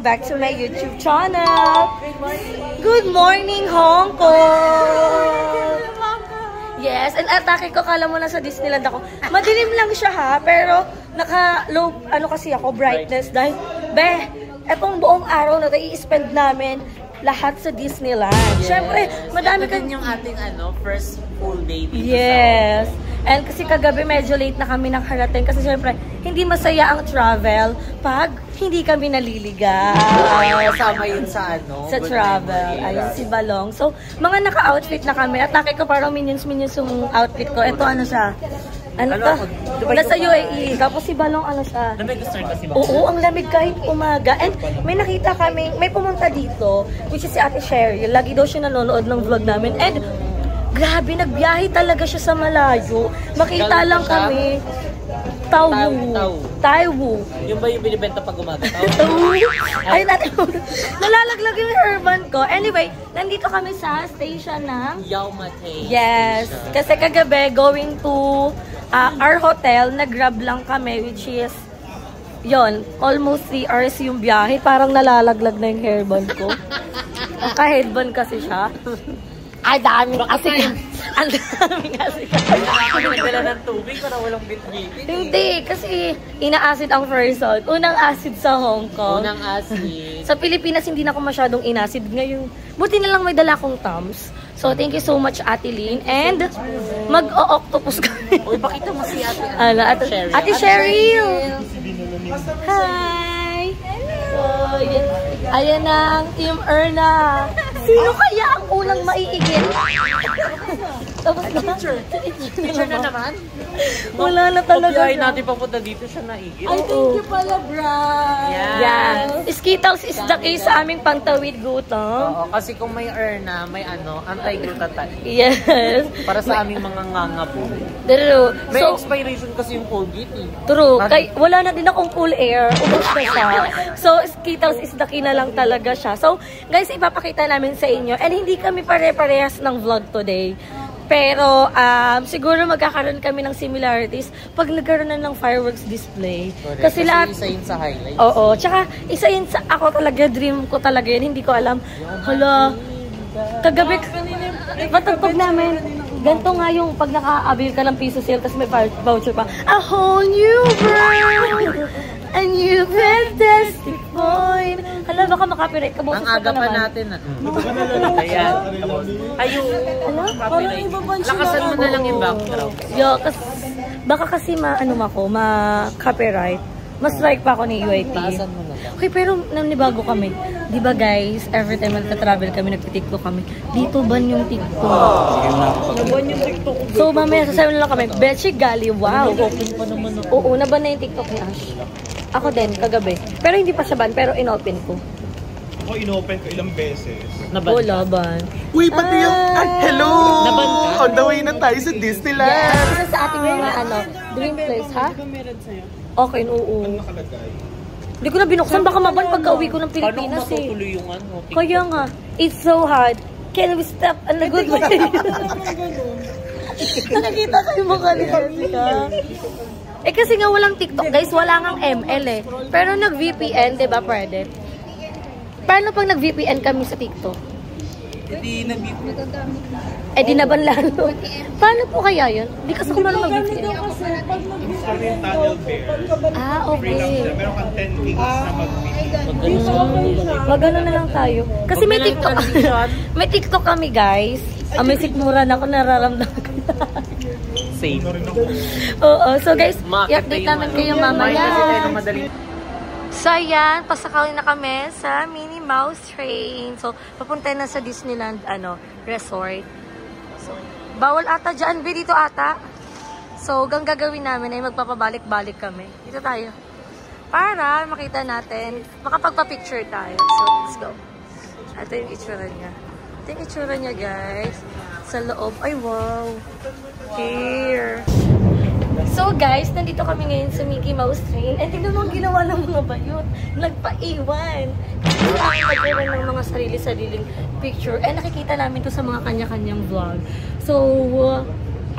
welcome back to my YouTube channel. Good morning, Hong Kong! Yes, and atake ko, kala mo na sa Disneyland ako. Madilim lang siya ha, pero naka-low, kasi ako, brightness. Dahil, etong buong araw na i-spend namin lahat sa Disneyland. Yes. Siyempre, madami ka yung ating first full day dito. Yes. And kasi kagabi medyo late na kami nakarating kasi siyempre hindi masaya ang travel pag hindi kami naliligaw. Kasama yun sa sa travel. Ayun si Balong. So, mga naka-outfit na kami. At nakik ko parang minions yung outfit ko. Ito siya. Nasa UAE. Tapos si Balong siya. Lamig start kasi ba? Oo, ang lamig kahit umaga. And may nakita kami, may pumunta dito, which is si Ate Sherry. Lagi daw siya nanonood ng vlog namin. And grabe, nagbiyahe talaga siya sa malayo. Makita lang kami. Taiwu. Yung ba yung binibenta pag umaga? Ay, nalalaglag yung hairband ko. Anyway, nandito kami sa station ng Yau Ma Tei. Yes. Kasi kagabi, going to our hotel, nag-grab lang kami, which is almost 3 hours yung biyahe. Parang nalalaglag na yung hairband ko. Naka-headband kasi siya. Ay, dami kasi. Ang dami kasi. Nagdala ng tubig para walang bit-bitin. Hindi, kasi ina-acid ang person. Unang acid sa Hong Kong. Unang acid. Sa Pilipinas, hindi na ako masyadong inacid. Ngayon, buti na lang may dala kong Tums. So, thank you so much, Ate Lynn. And, mag-o-octopus kami. Uy, pakita mo si Ate Cheryl. Ate Cheryl! Hi! So, ayan na ang Team Erna. Sino kaya ang unang maiigit? Tapos na. Teacher na naman. Wala na talaga. Pagbiyahin natin papunta dito siya naigit. Ay, thank you pala, Brad. Yeah. Skittles is the case sa aming pangtawid gutom. Oo, kasi kung may Erna, may anti-glutathione. Yes. Para sa aming mga ngangabo. True. May expiration kasi yung Colgate eh. True. Wala na din akong cool air. Ubos na siya. So, Skittles is the key na lang talaga siya. So, guys, ipapakita namin sa inyo. And hindi kami pare-parehas ng vlog today. Pero, siguro magkakaroon kami ng similarities pag nagkaroon na ng fireworks display. Kasi lahat... isa yun sa highlights. Oo. Tsaka, isa yun sa... Ako talaga, dream ko talaga yun. Hindi ko alam. Hala, kagabi... Patagpag namin. Ganito nga yung pag naka-avail ka ng piso sale tapos may voucher pa. A whole new world! A new fantastic point! Hala, baka makapirate ka. Ang aga pa natin Ayan. Ayun. Lakasan mo na lang yung background. Baka kasi ma-copyright. Mas like pa ako ni UIT. Okay, pero nanibago kami. Di ba guys, every time nagka-travel kami, nagtitiktok kami. Dito ban yung TikTok? Naban yung TikTok. So, mamaya sasabi na lang kami, Betchy Gali, wow. Open pa naman ako. Oo, naban na yung TikTok ni Ash. Ako din, kagabi. Pero hindi pa siya ban, pero in-open ko. Ako in-open ko ilang beses. Wala ban. Uy, pati yung... hello! Naban ka? On the way na tayo sa Disneyland! Yes, isa sa ating mga dream place, ha? Okay, oo. Hindi ko na binuksan. Baka maban pagka-uwi ko ng Pilipinas eh. Paano matutuloy yung Kaya nga, it's so hard. Can we stop on the good way? Nakikita ko yung mukha ni Jessica. Eh kasi nga walang TikTok guys, wala ngang ML eh. Pero nag-VPN, diba pwede? Paano pag nag-VPN kami sa TikTok? Eh di naban lalo. Paano po kaya yun? Hindi kasi kung ano mag-VPN. Install yung Tunnel Bear. Okay. Meron kang 10 gigs na mag-video. Magano na lang tayo. Kasi may TikTok. May TikTok kami guys. May sikmuran ako, nararamdaman ko. Same. Oo. So guys, i-update namin kayo mamaya. So ayan, pasakawin na kami sa Minnie Mouse Train. So, papunta na sa Disneyland resort. So, bawal ata dyan. Dito ata. So, ang gagawin namin ay magpapabalik-balik kami. Dito tayo. Para makita natin, makapagpa-picture tayo. So, let's go. Ito yung itsura niya. Ito yung itsura niya, guys. Sa loob. Ay, wow. Here. So guys, nandito kami ngayon sa Mickey Mouse Train. And tingnan mo ang ginawa ng mga bayot. Nagpa-iwan. Nagkaroon ng mga sarili-sariling picture. And nakikita namin to sa mga kanya-kanyang vlog. So,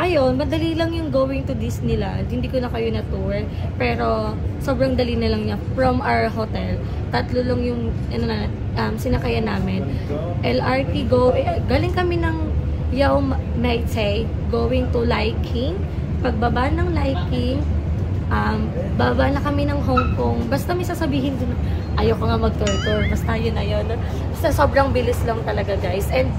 ayun, madali lang yung going to Disneyland. Hindi ko na kayo na-tour. Pero, sobrang dali na lang niya. From our hotel, 3 lang yung sinakayan namin. LRT galing kami ng Yau Ma Tei, going to Lai King. Pagbaba ng Lai King, baba na kami ng Hong Kong. Basta may sasabihin dun, ayoko nga mag-tour-tour. Basta yun na yun. Basta sobrang bilis lang talaga, guys. And,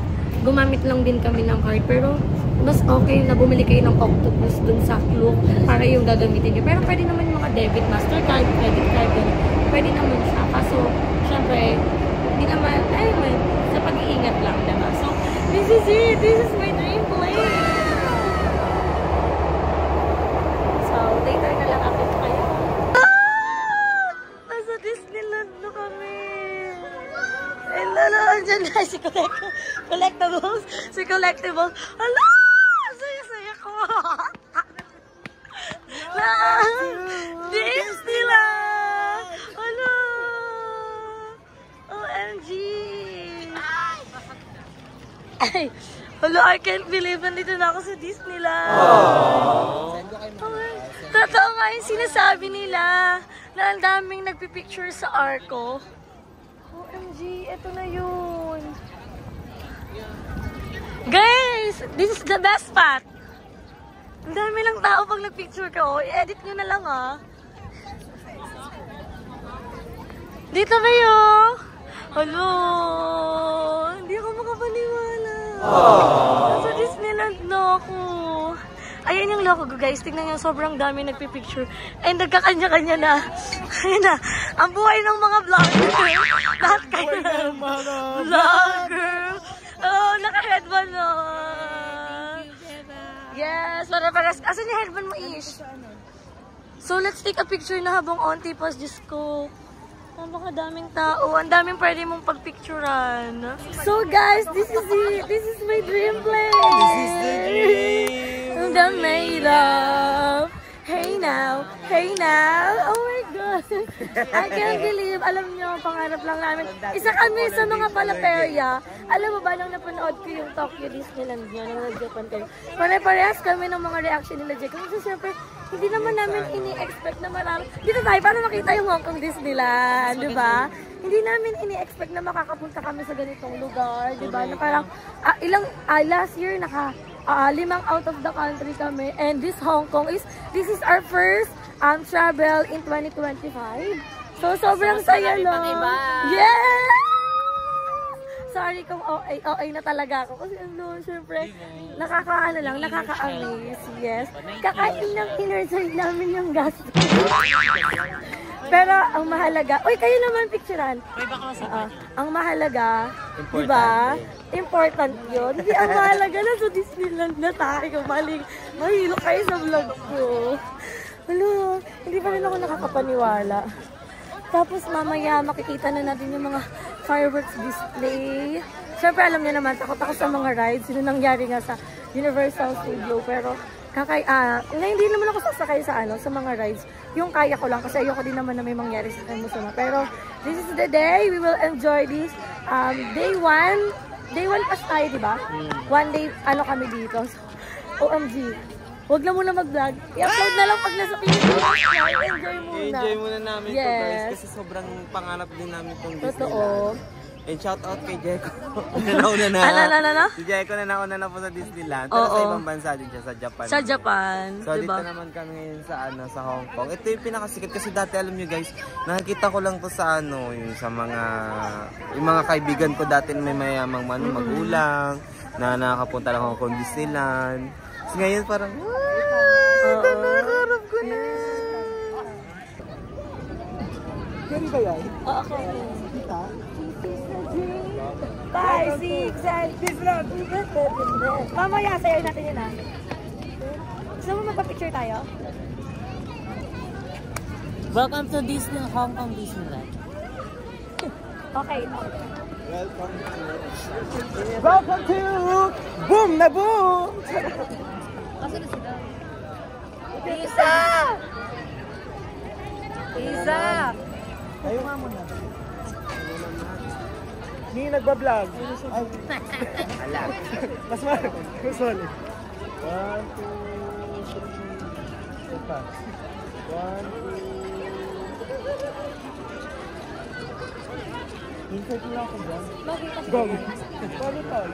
gumamit lang din kami ng card. Pero, mas okay na bumili kayo ng octopus dun sa Klook para yung gagamitin nyo. Pero pwede naman yung mga debit, mastercard, credit card, pwede naman siya. Kaso, syempre, hindi naman, ayun, sa pag-iingat lang, diba? So, this is it. This is my dream place. So, later na lang ako kayo. Nasa Disneyland na kami. And andyan na si Collectibles. Si Collectibles. Hala! Saya-saya ko. Disneyland! Hala! OMG! Ay! Hala, I can't believe nandito na ako sa Disneyland. Totoo nga yung sinasabi nila na ang daming nagpipicture sa Arco. OMG, eto na yun. Guys, this is the best spot. Ang dami lang tao pag nagpicture ka. Oh, i-edit nyo na lang ah. Dito ba yun? Hello. Hindi ako makapaniwala. Sa Disneyland na ako. Ayan yung loko ko, guys. Tingnan nyo, sobrang dami nagpipicture. And nagkakanya-kanya na. Ayan na. Ang buhay ng mga vlogger. Lahat kayo ng mga vlogger. Oh, naka-headband na. Yes, para-paras. Asan yung headband mo, Ish? So, let's take a picture na habang onti pas. Diyos ko. Napakadaming tao. Ang daming pwede mong pagpicturan. So, guys, this is it. This is my dream place. This is the dream. The made up. Hey now, hey now. Oh my God. I can't believe. Alam nyo, pangarap lang namin. Isa kami sa mga palaperya. Alam mo ba, nang napanood ko yung Tokyo Disneyland nyo, nang nag-Japan kayo, pare-parehas kami ng mga reaction nila Jack. Kasi syempre, hindi naman namin ini-expect na marami. Dito tayo, para makita yung Hong Kong Disneyland, di ba? Hindi namin ini-expect na makakapunta kami sa ganitong lugar, di ba? Na parang, last year, 5 out of the country kami. And this Hong Kong this is our first travel in 2025. So, sobrang saya lang. Yes! Sorry kung OA na talaga ako. Kasi syempre, nakaka-amaze. Yes. Kakain ng in-reserve namin yung gas. Pero, ang mahalaga, kayo naman picturean. Ang mahalaga, di ba? Important yun. Hindi, ang mahalaga na sa Disneyland na tayo. Mahilo kayo sa vlog ko. Hello, hindi pa rin ako nakakapaniwala. Tapos mamaya makikita na natin yung mga fireworks display. Siyempre alam niyo naman, takot ako sa mga rides. Yun nangyari nga sa Universal Studio. Pero hindi naman ako sasakay sa mga rides. Yung kaya ko lang kasi ayoko din naman na may mangyari sa akin masama. Pero this is the day we will enjoy this. Day 1 pas tayo, di ba? One day kami dito. So, OMG. Huwag na muna mag-vlog. I-upload na lang pag nasa Pilipinas. Enjoy muna. I-enjoy muna namin to, guys. Kasi sobrang pangarap din namin itong Disneyland. And shout out kay Jeko. Nauna na. Si Jeko na nauna na po sa Disneyland. Pero sa ibang bansa din siya, sa Japan. Sa Japan, so, diba? Dito naman kami ngayon sa Hong Kong. Ito yung pinakasikat kasi dati alam nyo guys, nakikita ko lang to sa yung sa yung mga kaibigan ko dati may mayamang magulang na nakakapunta lang Hong Kong Disneyland. So, ngayon parang, nakakarap ko na. Gani ba yan? Oo, okay. Kita? 5, 6, 7. Mamaya, sayo natin yun ah. Gusto mo magpa-picture tayo? Welcome to Hong Kong Disneyland. Okay. Welcome to Boom na Boom! Kasi na sila. Isa! Ayaw nga muna. Hindi nagbablog. Ay. Alam. Mas sorry. 1, 2, 3. Ito. 1, 2. Insert mo lang ako dyan. Bakit kasi? Go! Paano tayo?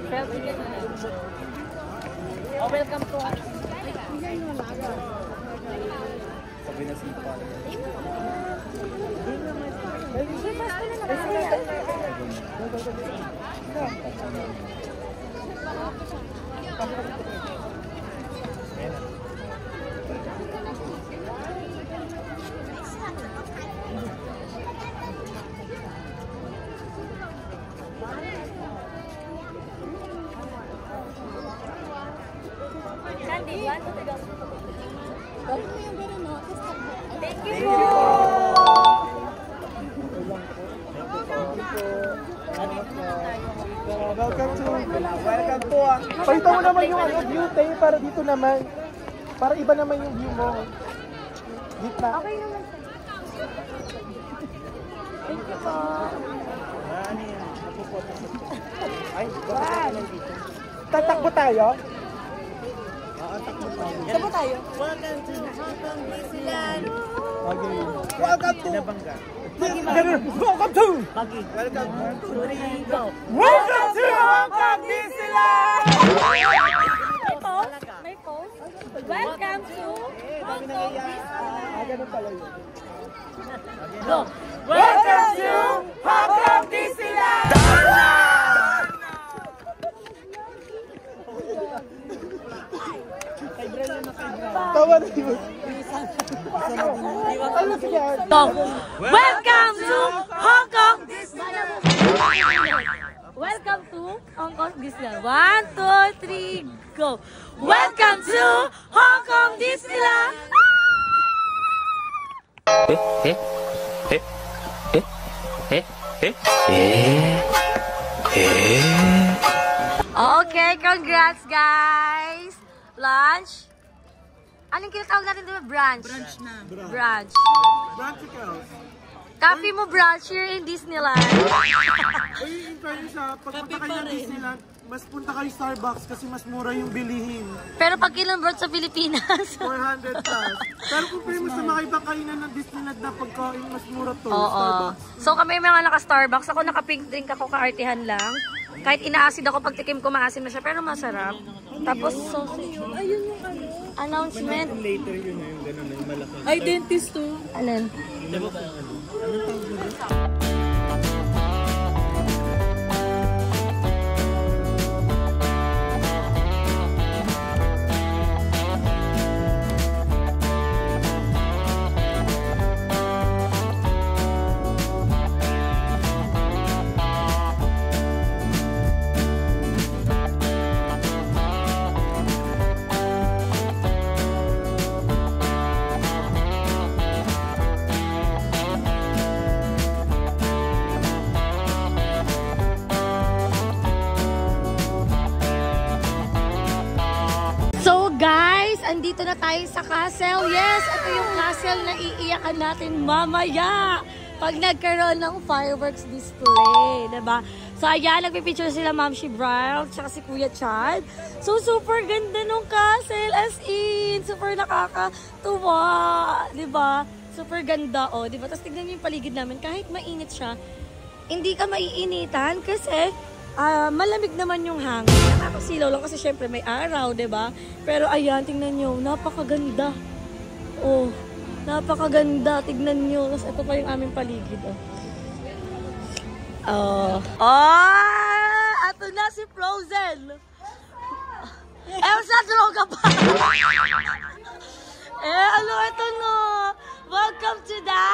Oh, welcome to us. Sabi na sipa. Sandy, want to go? Thank you po! Welcome po ah. Pakita mo naman yung view tayo para dito naman. Para iba naman yung view mo. Dito na. Okay naman. Thank you po. Ay, tatakbo tayo? Saan po tayo? Welcome to Disneyland. Welcome to Welcome to Hong Kong Disneyland! May pause? May pause? Welcome to Hong Kong Disneyland. Ganun pala yun. Go! Welcome to Hong Kong Disneyland! Tawa na yun. Ano siya? Go! Welcome to Hong Kong Disneyland. Welcome to Hong Kong Disneyland. 1, 2, 3, go! Welcome to Hong Kong Disneyland. Okay, congrats guys! Lunch? Anong kinatawag natin dito? Brunch? Brunch na. Brunch. Branchicals. Coffee mo brunch here in Disneyland. Uy, in fairness ha, pagpunta kayo ng Disneyland, mas punta kayo Starbucks kasi mas mura yung bilihin. Pero pag kinonvert sa Pilipinas. 400 plus. Pero kung pwede mo sa mga ibang kainan ng Disneyland na pagkain, mas mura to. Oo. Starbucks. So kami mga naka-Starbucks. Ako naka-pink drink ako, kaartihan lang. Kahit inaasid ako, pag tikim ko maasim na siya, pero masarap. Tapos sausage. Ayun yung ano. Announcement. Later yun na yung gano'n, yung malaki. Ay, dentist to. Alin? Andito na tayo sa castle. Yes, ito yung castle na iiyakan natin mamaya pag nagkaroon ng fireworks display, diba? So ayan, nagpipicture sila Ma'am Shibril tsaka si Kuya Chad. So super ganda nung castle, as in, super nakakatuwa, diba? Super ganda, oh, diba? Tapos tignan niyo yung paligid namin, kahit mainit siya, hindi ka maiinitan kasi malamig naman yung hangin. Nakakasilaw lang kasi syempre may araw, diba? Pero ayan, tingnan nyo, napakaganda. Oh, napakaganda. Tignan nyo. Tapos ito pa yung aming paligid, oh. Ato na si Frozen. Elsa, droga pa. Ano ito no? Welcome to the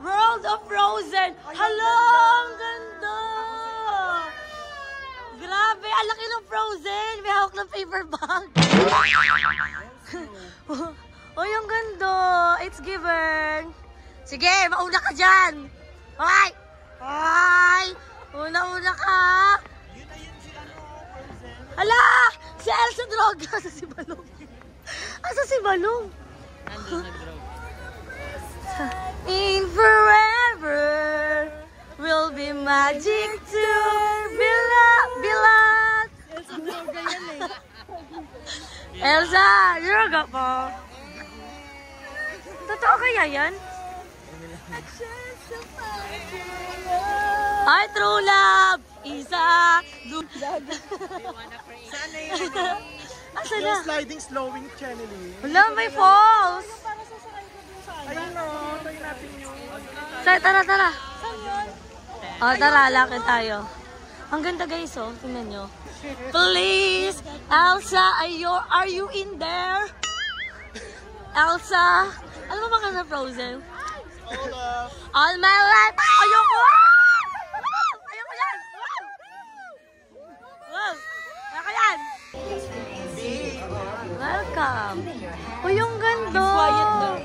world of Frozen. Hello, ang ganda. Grabe, ang laki ng Frozen. May hawak ng paper bag. Uy, ang ganda. It's given. Sige, mauna ka dyan. Ay! Ay! Una-una ka. Hala! Si Elsa droga. Asa si Balong? Asa si Balong? In forever will be magic to be loved. Elsa! Diraga po. Totoo kaya yan? Hi, true love! Isa! Sana yun. Asa Yung na? sliding, slowing, channeling. Wala, may falls! Ayun o, try natin yung... Say, tara, tara. Oh, tara, lakad tayo. Ang ganda guys, oh. Tingnan nyo. Please, Elsa, are you in there? Elsa? Ano ba ka na Frozen? All my life! Ayoko! Ayoko yan! Wow! Ayoko yan! Welcome! Oh, yung ganda! Quiet daw.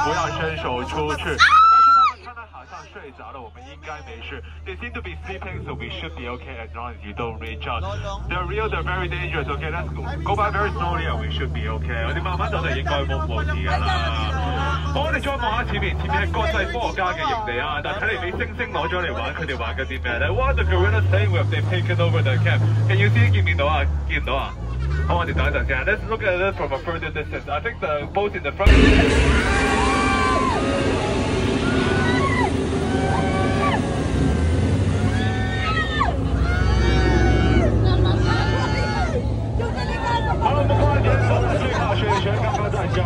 不要伸手出去。但是他们穿的好像睡着了，我们应该没事。They seem to be sleeping, so we should be okay as long as you don't reach out. They're real, they're very dangerous. Okay, let's go by very slowly and we should be okay. 我哋慢慢走就應該冇問題㗎啦。我哋再望下前面，前面係國際科學家嘅營地啊，但睇嚟俾猩猩攞咗嚟玩，佢哋玩緊啲咩咧？What the gorillas saying when they've taken over the camp? Can you see？見唔見到啊？見唔到啊？好，我哋等一陣先。Let's look at this from a further distance. I think the boat in the front.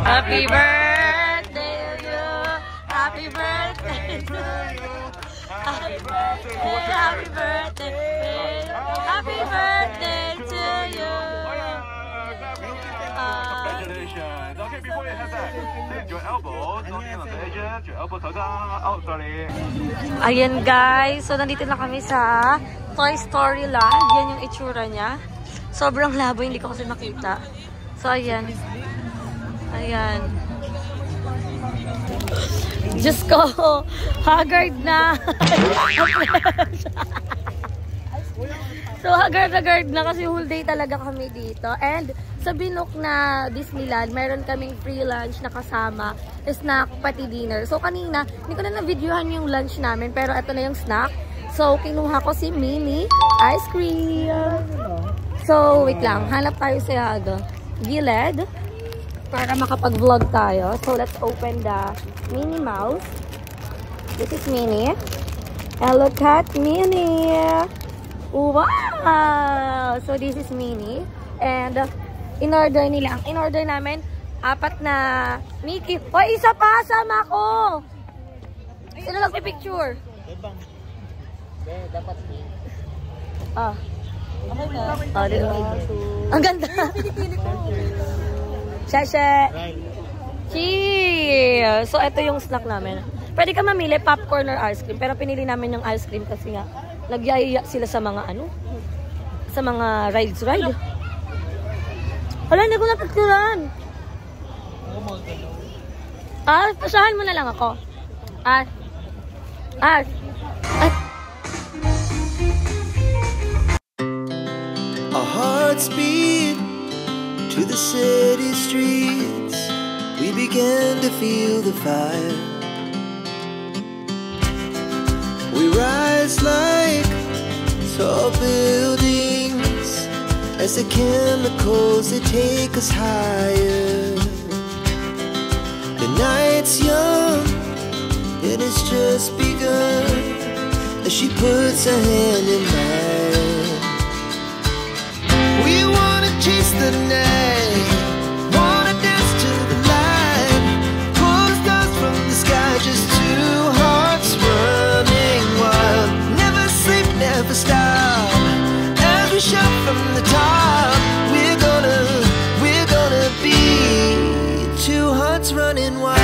Happy birthday to you. Happy birthday to you. Happy birthday. Happy birthday. Happy birthday to you. Congratulations. Okay, before you head back, lift your elbows. Don't kneel on the edges. Your elbows are down. Oh, sorry. Ayan guys, so nandito na kami sa Toy Story Land. Yan yung itsura niya. Sobrang labo, hindi ko kasi makita. So ayan. Ayan. Diyos ko, haggard na. So haggard na kasi whole day talaga kami dito. And sa Binook na Disneyland, meron kaming free lunch na kasama, snack, pati dinner. So kanina, hindi ko na na-videohan yung lunch namin, pero ito na yung snack. So kinuha ko si Mini ice cream. So wait lang, hanap tayo sa gilid para makapag-vlog tayo. So let's open the Minnie Mouse. This is Minnie. And look at Minnie. Wow! So this is Minnie. And in-order namin 4 na Mickey. O, isa pa! Sama ko! Sino nagpipicture? Dapat Ah. Ang ganda! Shasha! Cheers! So, ito yung snack namin. Pwede ka mamili popcorn or ice cream. Pero pinili namin yung ice cream kasi nga nagyayaya sila sa mga sa mga ride. Hala, hindi ko napicturan. Pasahan mo na lang ako. Our hearts beat to the city streets. We began to feel the fire. We rise like tall buildings as the chemicals, they take us higher. The night's young and it's just begun as she puts her hand in mine. We wanna chase the night, wanna dance to the light, pull the stars from the sky, just two hearts running wild. Never sleep, never stop, as we shout from the top. We're gonna be two hearts running wild.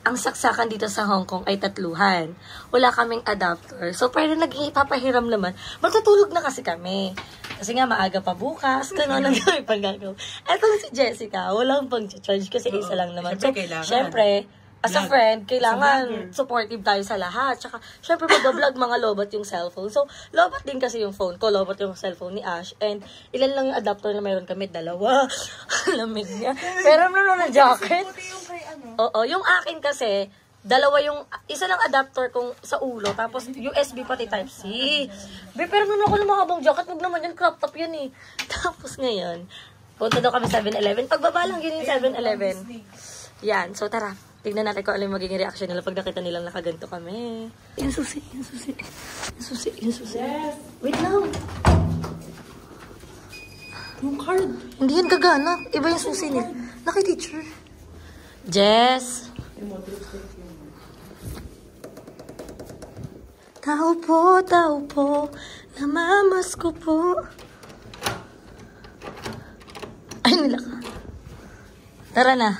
ang saksakan dito sa Hong Kong ay 3. Wala kaming adapter. So, pero naging ipapahiram naman. Matutulog na kasi kami. Kasi nga, maaga pa bukas. Gano'n lang kami pag-gagaw. Eto si Jessica, walang pang-charge kasi isa lang naman. So, syempre, as a friend, kailangan supportive tayo sa lahat. Tsaka, syempre, mag-vlog mga lobot yung cellphone. So, lobot din kasi yung phone ko. Lobot yung cellphone ni Ash. And, ilan lang yung adapter na mayroon kami? 2. Lamig niya. Pero na jacket. Oo, yung akin kasi, 2 yung, isa lang adapter kong sa ulo, tapos USB pati Type-C. Pero nung ako ng mahabang jacket, wag naman yan, crop top yun eh. Tapos ngayon, punta daw kami 7-Eleven. Pagbaba lang yun yung 7-Eleven. Yan, so tara. Tignan natin kung ano yung magiging reaction nila pag nakita nilang nakaganto kami. Yung susi. Yes. Wait lang. Yung card. Hindi yan gagana. Iba yung susi niya. Naki-teacher. Jess. Tao po. Namamas ko po. Ay, nila ka. Tara na.